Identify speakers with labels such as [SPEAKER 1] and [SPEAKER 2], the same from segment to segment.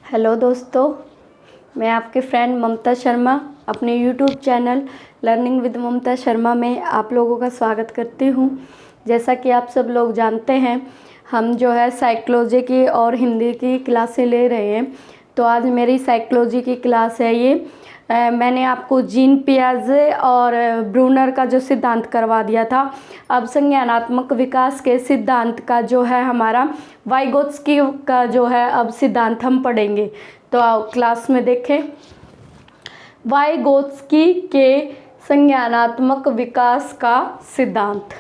[SPEAKER 1] Hello दोस्तों, मैं आपके फ्रेंड ममता शर्मा अपने YouTube channel learning with Mamta Sharma में आप लोगों का स्वागत करती हूँ। जैसा कि आप सब लोग जानते हैं, हम जो है साइकोलॉजी की और हिंदी की क्लासें ले रहे हैं। तो आज मेरी साइकोलॉजी की क्लास है ये। मैंने आपको जीन पियाजे और ब्रूनर का जो सिद्धांत करवा दिया था। अब संज्ञानात्मक विकास के सिद्धांत का जो है हमारा वाइगोत्स्की का जो है अब सिद्धांत हम पढ़ेंगे। तो आओ क्लास में देखें। वाइगोत्स्की के संज्ञानात्मक विकास का सिद्धांत।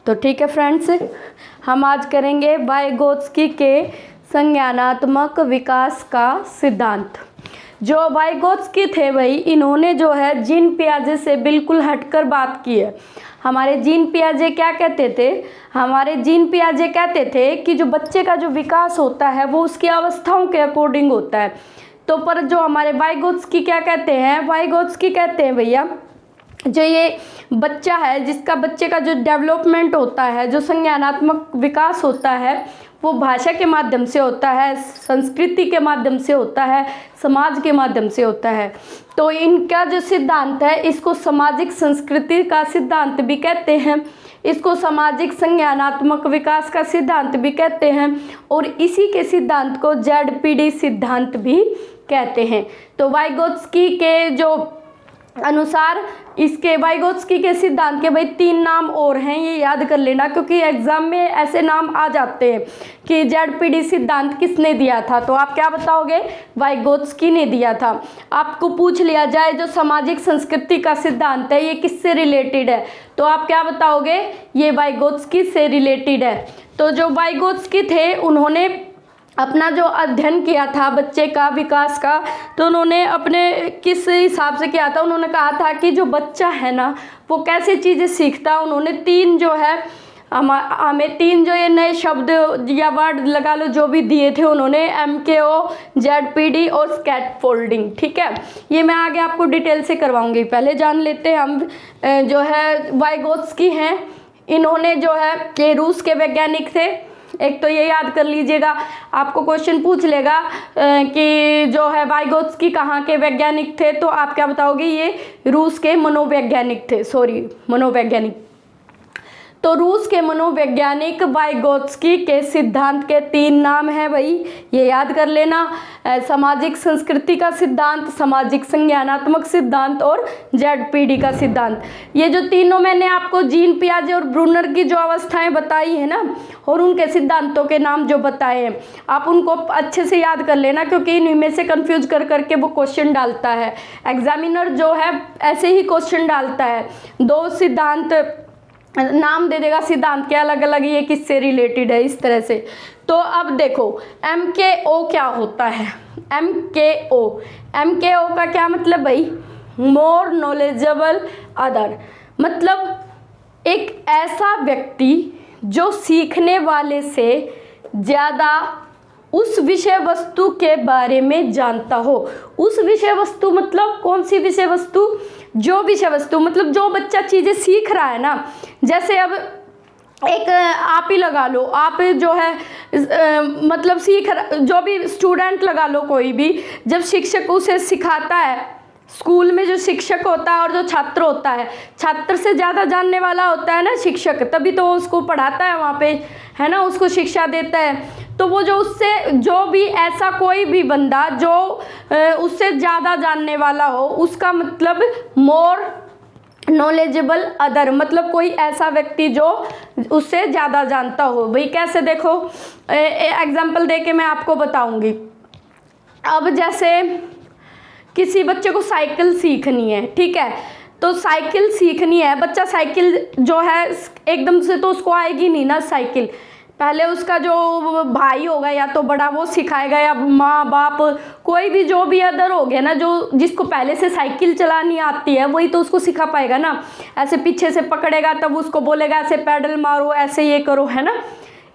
[SPEAKER 1] तो ठीक है फ्रेंड्स, हम आज करेंगे वाइगोत्स्की के संज्ञानात्मक विकास का सिद्धांत। जो वाइगोत्स्की थे भाई, इन्होंने जो है जीन पियाजे से बिल्कुल हटकर बात की है। हमारे जीन पियाजे क्या कहते थे? हमारे जीन पियाजे कहते थे कि जो बच्चे का जो विकास होता है वो उसकी अवस्थाओं के अकॉर्डिंग होता है। तो पर जो हमारे वाइगोत्स्की क्या कहते हैं? वाइगोत्स्की कहते हैं भैया, जो ये बच्चा है, जिसका बच्चे का जो डेवलपमेंट होता है, जो संज्ञानात्मक विकास होता है, वो भाषा के माध्यम से होता है, संस्कृति के माध्यम से होता है, समाज के माध्यम से होता है। तो इनका जो सिद्धांत है, इसको सामाजिक संस्कृति का सिद्धांत भी कहते हैं, इसको सामाजिक संज्ञानात्मक विकास का सिद्धांत भी कहते हैं, और इसी के सिद्धांत को ZPD सिद्धांत भी कहते हैं। तो वाइगोत्स्की के जो अनुसार इसके वाइगोत्स्की के सिद्धांत के भाई 3 नाम और हैं, ये याद कर लेना, क्योंकि एग्जाम में ऐसे नाम आ जाते हैं कि ZPD सिद्धांत किसने दिया था। तो आप क्या बताओगे? वाइगोत्स्की ने दिया था। आपको पूछ लिया जाए जो सामाजिक संस्कृति का सिद्धांत है ये किससे रिलेटेड है, तो आप क्या बताओगे? ये वाइगोत्स्की से रिलेटेड है। तो जो वाइगोत्स्की थे, उन्होंने अपना जो अध्ययन किया था बच्चे का विकास का, तो उन्होंने अपने किस हिसाब से किया था? उन्होंने कहा था कि जो बच्चा है ना, वो कैसे चीज़ें सीखता। उन्होंने 3 जो है हमें 3 जो ये नए शब्द या वर्ड लगा लो जो भी दिए थे उन्होंने, MKO, ZPD और स्कैफोल्डिंग। ठीक है, ये मैं आगे आपको डिटेल से करवाऊंगी। पहले जान लेते हैं हम जो है वाइगोत्स्की हैं। इन्होंने जो है ये रूस के वैज्ञानिक थे। एक तो ये याद कर लीजिएगा, आपको क्वेश्चन पूछ लेगा कि जो है वाइगोत्स्की कहाँ के वैज्ञानिक थे, तो आप क्या बताओगे? ये रूस के मनोवैज्ञानिक थे, मनोवैज्ञानिक। तो रूस के मनोवैज्ञानिक वाइगोत्स्की के सिद्धांत के 3 नाम हैं भाई, ये याद कर लेना। सामाजिक संस्कृति का सिद्धांत, सामाजिक संज्ञानात्मक सिद्धांत और ZPD का सिद्धांत। ये जो तीनों मैंने आपको जीन पियाजे और ब्रूनर की जो अवस्थाएं बताई है ना, और उनके सिद्धांतों के नाम जो बताए हैं, आप उनको अच्छे से याद कर लेना, क्योंकि इनमें से कंफ्यूज कर करके वो क्वेश्चन डालता है। एग्जामिनर जो है ऐसे ही क्वेश्चन डालता है, 2 सिद्धांत नाम दे देगा, सिद्धांत के अलग अलग, ये किससे रिलेटेड है, इस तरह से। तो अब देखो MKO क्या होता है? MKO का क्या मतलब भाई? More knowledgeable other. मतलब एक ऐसा व्यक्ति जो सीखने वाले से ज़्यादा उस विषय वस्तु के बारे में जानता हो। उस विषय वस्तु मतलब कौन सी विषय वस्तु? जो विषय वस्तु मतलब जो बच्चा चीज़ें सीख रहा है ना। जैसे अब एक आप ही लगा लो, आप जो है मतलब जो भी स्टूडेंट लगा लो, कोई भी, जब शिक्षक उसे सिखाता है, स्कूल में जो शिक्षक होता है और जो छात्र होता है, छात्र से ज़्यादा जानने वाला होता है ना शिक्षक, तभी तो उसको पढ़ाता है वहाँ पे, है ना, उसको शिक्षा देता है। तो वो जो उससे जो भी ऐसा कोई भी बंदा जो उससे ज़्यादा जानने वाला हो, उसका मतलब मोर नॉलेजेबल अदर, मतलब कोई ऐसा व्यक्ति जो उससे ज़्यादा जानता हो। भाई कैसे? देखो एग्जाम्पल दे के मैं आपको बताऊँगी। अब जैसे किसी बच्चे को साइकिल सीखनी है, ठीक है, तो साइकिल सीखनी है, बच्चा साइकिल जो है एकदम से तो उसको आएगी नहीं ना साइकिल। पहले उसका जो भाई होगा या तो बड़ा, वो सिखाएगा, या माँ बाप, कोई भी जो भी अदर हो गया ना, जो जिसको पहले से साइकिल चलानी आती है, वही तो उसको सिखा पाएगा ना। ऐसे पीछे से पकड़ेगा तब उसको बोलेगा ऐसे पैडल मारो, ऐसे ये करो, है ना।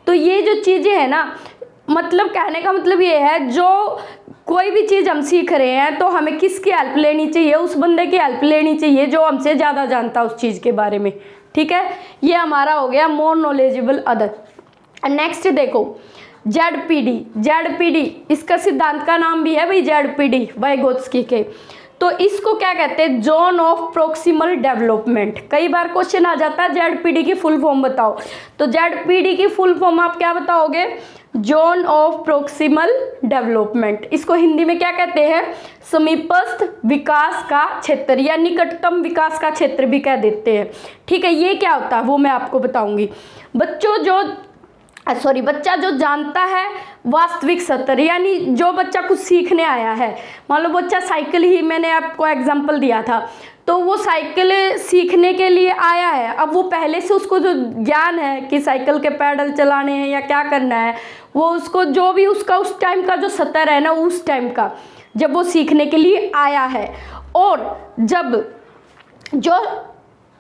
[SPEAKER 1] तो ये जो चीज़ें हैं ना, मतलब कहने का मतलब ये है, जो कोई भी चीज़ हम सीख रहे हैं तो हमें किसकी हेल्प लेनी चाहिए? उस बंदे की हेल्प लेनी चाहिए जो हमसे ज़्यादा जानता है उस चीज़ के बारे में। ठीक है, ये हमारा हो गया मोर नॉलेजेबल अदर। नेक्स्ट देखो, जेडपीडी, जेडपीडी इसका सिद्धांत का नाम भी है भाई जेडपीडी, वाइगोत्स्की के। तो इसको क्या कहते हैं, जोन ऑफ प्रोक्सिमल डेवलपमेंट। कई बार क्वेश्चन आ जाता है जेडपीडी की फुल फॉर्म बताओ, तो जेडपीडी की फुल फॉर्म आप क्या बताओगे, जोन ऑफ प्रोक्सिमल डेवलपमेंट। इसको हिंदी में क्या कहते हैं, समीपस्थ विकास का क्षेत्र या निकटतम विकास का क्षेत्र भी कह देते हैं। ठीक है, ये क्या होता है वो मैं आपको बताऊंगी। बच्चा जो जानता है वास्तविक स्तर, यानी जो बच्चा कुछ सीखने आया है, मान लो बच्चा साइकिल ही, मैंने आपको एग्जांपल दिया था, तो वो साइकिल सीखने के लिए आया है। अब वो पहले से उसको जो ज्ञान है कि साइकिल के पैडल चलाने हैं या क्या करना है, वो उसको जो भी उसका उस टाइम का जो स्तर है ना, उस टाइम का जब वो सीखने के लिए आया है, और जब जो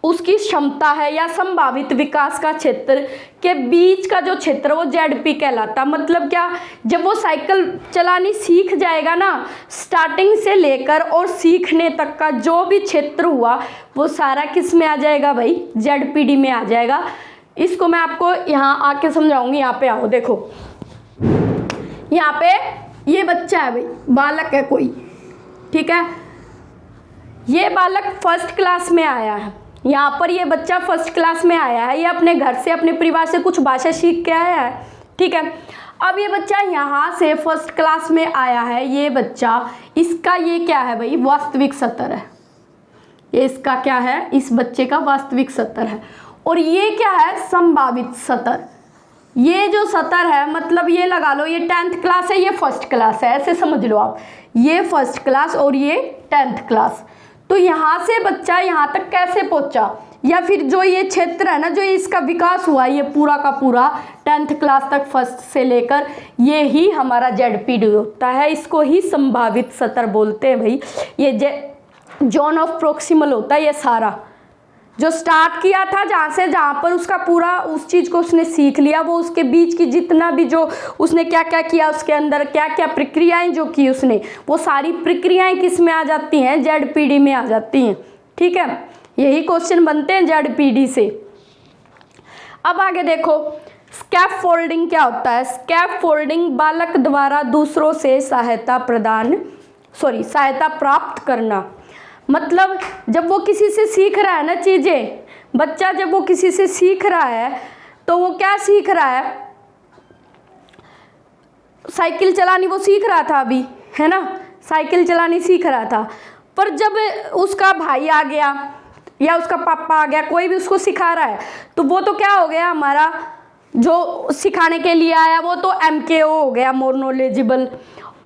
[SPEAKER 1] उसकी क्षमता है या संभावित विकास का क्षेत्र के बीच का जो क्षेत्र वो जेडपी कहलाता। मतलब क्या, जब वो साइकिल चलानी सीख जाएगा ना, स्टार्टिंग से लेकर और सीखने तक का जो भी क्षेत्र हुआ वो सारा किस में आ जाएगा भाई, जेडपीडी में आ जाएगा। इसको मैं आपको यहाँ आके समझाऊंगी। यहाँ पे आओ, देखो यहाँ पे ये बच्चा है भाई, बालक है कोई, ठीक है, ये बालक फर्स्ट क्लास में आया है। यहाँ पर ये बच्चा फर्स्ट क्लास में आया है, ये अपने घर से अपने परिवार से कुछ भाषा सीख के आया है। ठीक है, अब ये बच्चा यहाँ से फर्स्ट क्लास में आया है, ये बच्चा, इसका ये क्या है भाई, वास्तविक स्तर है। ये इसका क्या है, इस बच्चे का वास्तविक स्तर है। और ये क्या है, संभावित स्तर। ये जो स्तर है, मतलब ये लगा लो ये 10th क्लास है, ये फर्स्ट क्लास है, ऐसे समझ लो आप, ये फर्स्ट क्लास और ये 10th क्लास। तो यहाँ से बच्चा यहाँ तक कैसे पहुँचा, या फिर जो ये क्षेत्र है ना, जो इसका विकास हुआ, ये पूरा का पूरा 10th क्लास तक फर्स्ट से लेकर, ये ही हमारा जेडपीडी होता है। इसको ही संभावित स्तर बोलते हैं भाई। ये जोन ऑफ प्रोक्सिमल होता है। ये सारा जो स्टार्ट किया था जहाँ पर उसका पूरा उस चीज़ को उसने सीख लिया, वो उसके बीच की जितना भी जो उसने क्या क्या किया, उसके अंदर क्या क्या प्रक्रियाएं जो की उसने, वो सारी प्रक्रियाएं किस में आ जाती हैं, जेडपीडी में आ जाती हैं। ठीक है, यही क्वेश्चन बनते हैं जेडपीडी से। अब आगे देखो, स्कैफोल्डिंग क्या होता है। स्कैफोल्डिंग बालक द्वारा दूसरों से सहायता प्राप्त करना। मतलब जब वो किसी से सीख रहा है ना चीज़ें, बच्चा जब वो किसी से सीख रहा है तो वो क्या सीख रहा है, साइकिल चलानी वो सीख रहा था अभी, है ना, साइकिल चलानी सीख रहा था। पर जब उसका भाई आ गया या उसका पापा आ गया, कोई भी उसको सिखा रहा है, तो वो तो क्या हो गया, हमारा जो सिखाने के लिए आया वो तो MKO हो गया, मोर नॉलेजेबल।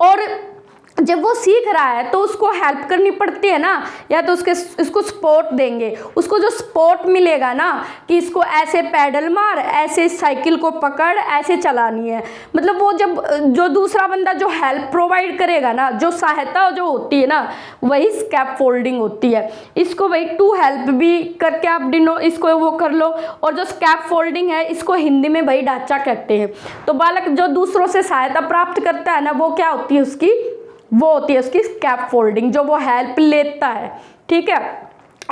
[SPEAKER 1] और जब वो सीख रहा है तो उसको हेल्प करनी पड़ती है ना, या तो इसको सपोर्ट देंगे। उसको जो सपोर्ट मिलेगा ना कि इसको ऐसे पैडल मार, ऐसे साइकिल को पकड़, ऐसे चलानी है, मतलब वो जब जो दूसरा बंदा जो हेल्प प्रोवाइड करेगा ना, जो सहायता जो होती है ना, वही स्कैफोल्डिंग होती है। इसको वही टू हेल्प भी करके आप इसको वो कर लो। और जो स्कैफोल्डिंग है, इसको हिंदी में वही ढांचा कहते हैं। तो बालक जो दूसरों से सहायता प्राप्त करता है ना, वो क्या होती है उसकी, वो होती है उसकी स्कैफोल्डिंग, जो वो हेल्प लेता है। ठीक है,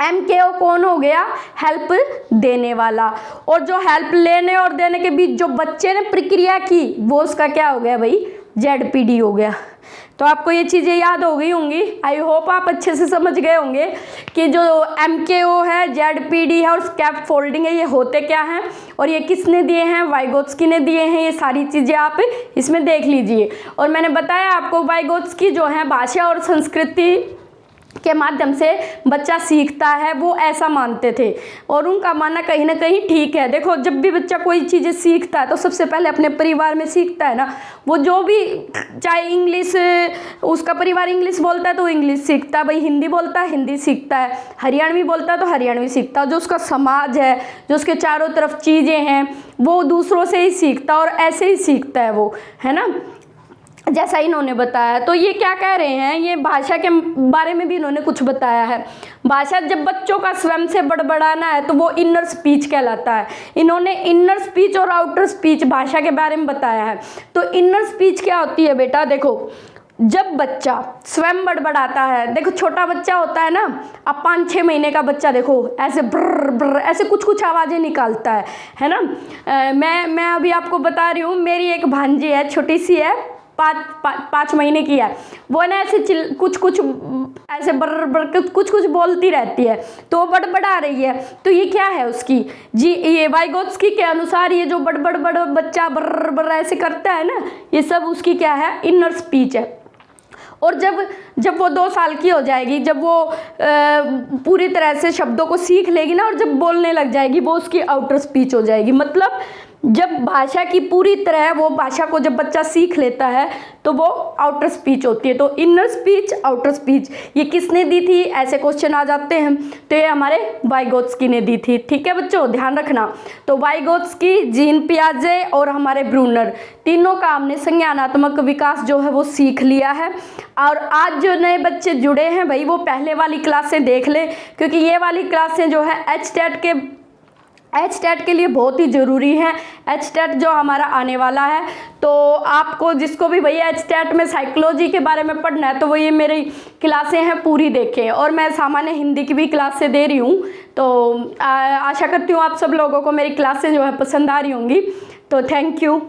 [SPEAKER 1] MKO कौन हो गया, हेल्प देने वाला। और जो हेल्प लेने और देने के बीच जो बच्चे ने प्रक्रिया की, वो उसका क्या हो गया भाई, जेडपीडी हो गया। तो आपको ये चीज़ें याद हो गई होंगी। आई होप आप अच्छे से समझ गए होंगे कि जो MKO है, जेडपीडी है और स्कैफोल्डिंग है, ये होते क्या हैं और ये किसने दिए हैं, वाइगोत्स्की ने दिए हैं। ये सारी चीज़ें आप इसमें देख लीजिए। और मैंने बताया आपको वाइगोत्स्की जो है भाषा और संस्कृति के माध्यम से बच्चा सीखता है, वो ऐसा मानते थे और उनका मानना कहीं ना कहीं ठीक है। देखो, जब भी बच्चा कोई चीज़ें सीखता है तो सबसे पहले अपने परिवार में सीखता है ना। वो जो भी, चाहे इंग्लिश, उसका परिवार इंग्लिश बोलता है तो इंग्लिश सीखता है भाई, हिंदी बोलता है हिंदी सीखता है, हरियाणवी बोलता है तो हरियाणवी सीखता है। जो उसका समाज है, जो उसके चारों तरफ चीज़ें हैं, वो दूसरों से ही सीखता है और ऐसे ही सीखता है वो, है ना, जैसा इन्होंने बताया। तो ये क्या कह रहे हैं, ये भाषा के बारे में भी इन्होंने कुछ बताया है। भाषा जब बच्चों का स्वयं से बड़बड़ाना है तो वो इनर स्पीच कहलाता है। इन्होंने इनर स्पीच और आउटर स्पीच भाषा के बारे में बताया है। तो इनर स्पीच क्या होती है बेटा, देखो, जब बच्चा स्वयं बड़बड़ाता है, देखो छोटा बच्चा होता है ना, अब 5-6 महीने का बच्चा देखो ऐसे ब्र ब्र ऐसे कुछ कुछ आवाज़ें निकालता है ना। मैं अभी आपको बता रही हूँ, मेरी एक भांजी है, छोटी सी है, 5 महीने की है, वो ना ऐसे कुछ कुछ ऐसे बर बर कुछ कुछ बोलती रहती है, तो वो बड़बड़ा रही है, तो ये क्या है उसकी जी, ये वाइगोत्स्की के अनुसार ये जो बड़बड़ बच्चा बर बर ऐसे करता है ना, ये सब उसकी क्या है, इनर स्पीच है। और जब वो 2 साल की हो जाएगी, जब वो पूरी तरह से शब्दों को सीख लेगी ना, और जब बोलने लग जाएगी, वो उसकी आउटर स्पीच हो जाएगी। मतलब जब भाषा की पूरी तरह वो भाषा को जब बच्चा सीख लेता है तो वो आउटर स्पीच होती है। तो इनर स्पीच, आउटर स्पीच, ये किसने दी थी, ऐसे क्वेश्चन आ जाते हैं, तो ये हमारे वाइगोत्स्की ने दी थी। ठीक है बच्चों, ध्यान रखना। तो वाइगोत्स्की, जीन पियाजे और हमारे ब्रूनर, तीनों का हमने संज्ञानात्मक विकास जो है वो सीख लिया है। और आज जो नए बच्चे जुड़े हैं भाई, वो पहले वाली क्लासें देख लें, क्योंकि ये वाली क्लासें जो है एचटेट के लिए बहुत ही ज़रूरी है। एचटेट जो हमारा आने वाला है, तो आपको जिसको भी भैया एचटेट में साइकोलॉजी के बारे में पढ़ना है, तो वो ये मेरी क्लासें हैं पूरी देखें। और मैं सामान्य हिंदी की भी क्लासें दे रही हूँ, तो आशा करती हूँ आप सब लोगों को मेरी क्लासें जो है पसंद आ रही होंगी। तो थैंक यू।